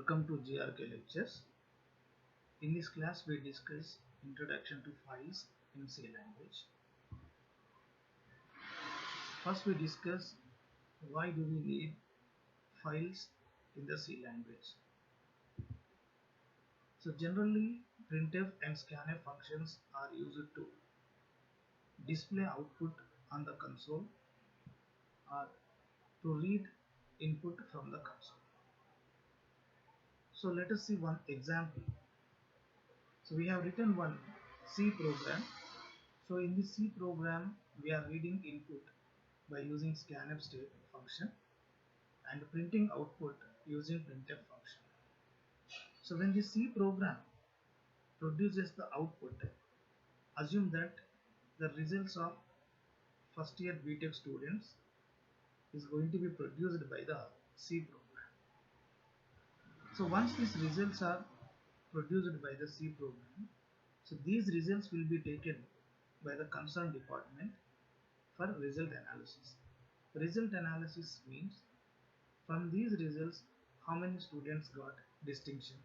Welcome to GRK lectures. In this class we discuss introduction to files in C language. First we discuss why do we need files in the C language. So generally printf and scanf functions are used to display output on the console or to read input from the console. So let us see one example. So we have written one C program. So in this C program we are reading input by using scanf state function and printing output using printf function. So when the C program produces the output, assume that the results of first year BTech students is going to be produced by the C program. So once these results are produced by the C program, so these results will be taken by the concerned department for result analysis. Result analysis means from these results how many students got distinction,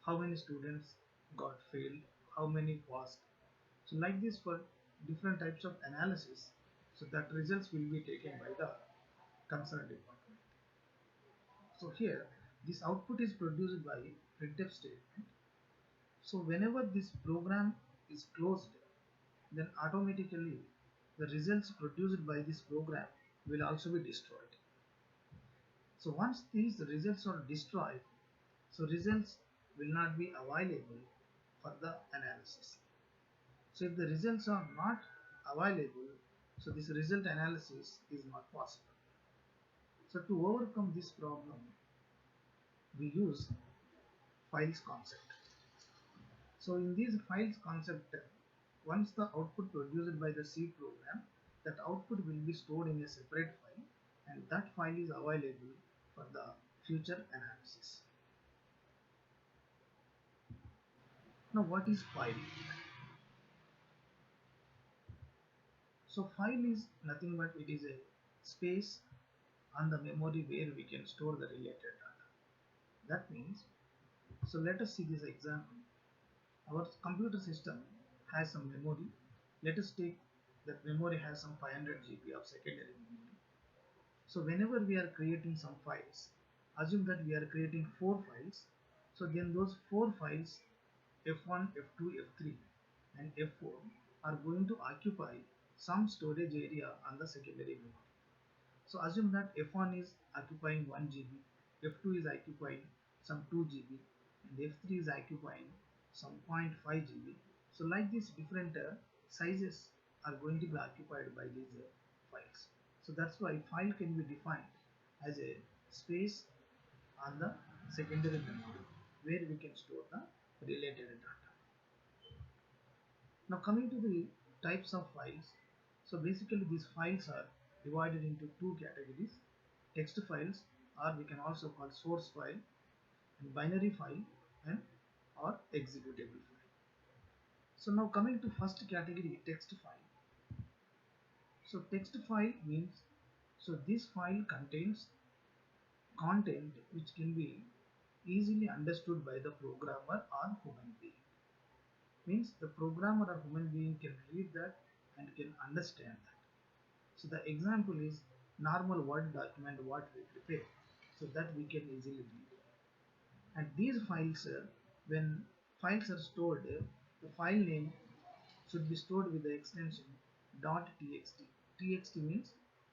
how many students got failed, how many passed. So like this for different types of analysis, so that results will be taken by the concerned department. So here this output is produced by printf statement. So whenever this program is closed, then automatically the results produced by this program will also be destroyed. So once these results are destroyed, so results will not be available for the analysis. So if the results are not available, so this result analysis is not possible. So to overcome this problem, we use files concept. So in this files concept, once the output produced by the C program, that output will be stored in a separate file, and that file is available for the future analysis. Now what is file? So file is nothing but it is a space on the memory where we can store the related data. That means, so let us see this example. Our computer system has some memory. Let us take that memory has some 500 GB of secondary memory. So whenever we are creating some files, assume that we are creating 4 files. So then those 4 files F1, F2, F3 and F4 are going to occupy some storage area on the secondary memory. So assume that F1 is occupying 1 GB, F2 is occupying some 2 GB and F3 is occupying some 0.5 GB. So like this different sizes are going to be occupied by these files. So that's why file can be defined as a space on the secondary memory where we can store the related data. Now coming to the types of files. So basically these files are divided into two categories: text files, or we can also call source file, and binary file, and or executable file. So now coming to first category, text file. So text file means, so this file contains content which can be easily understood by the programmer or human being. Means the programmer or human being can read that and can understand that. So the example is normal Word document what we prepare, so that we can easily read. And these files, when files are stored, the file name should be stored with the extension .txt. txt means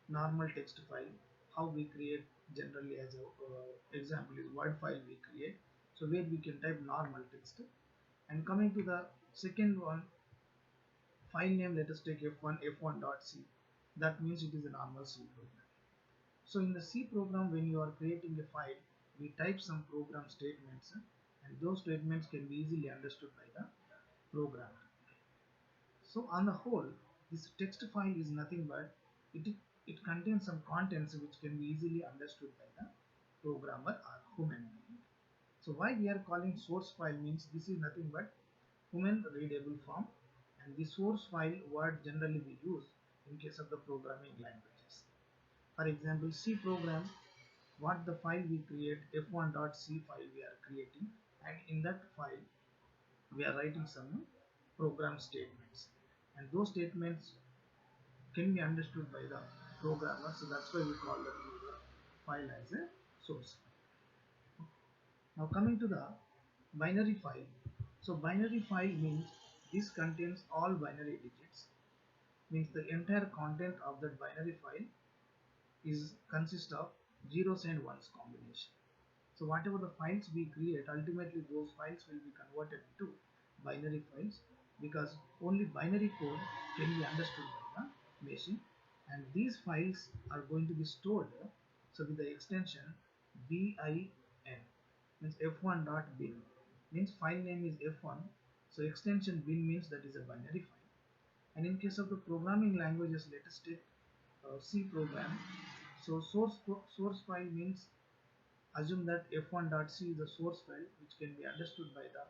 normal text file. How we create generally as a example is Word file we create. So where we can type normal text. And coming to the second one, file name, let us take f1 f1.c. That means it is a normal C program. So in the C program, when you are creating a file, we type some program statements, and those statements can be easily understood by the programmer. So on the whole, this text file is nothing but it contains some contents which can be easily understood by the programmer or human being. So why we are calling source file means this is nothing but human readable form, and the source file word generally we use in case of the programming languages. For example, C program, what the file we create, f1.c file we are creating, and in that file we are writing some program statements, and those statements can be understood by the programmer, so that's why we call that file as a source file. Now coming to the binary file. So binary file means this contains all binary digits, means the entire content of that binary file is consists of zeros and ones combination. So whatever the files we create, ultimately those files will be converted into binary files, because only binary code can be understood by the machine, and these files are going to be stored so with the extension bin, means f1.bin, means file name is f1, so extension bin means that is a binary file. And in case of the programming languages, let us take C program. So source file means, assume that f1.c is the source file which can be understood by the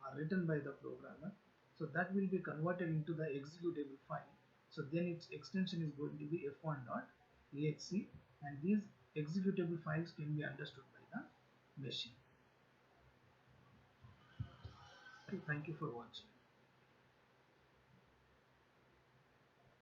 or written by the programmer. So that will be converted into the executable file. So then its extension is going to be f1.exe, and these executable files can be understood by the machine. Okay, thank you for watching.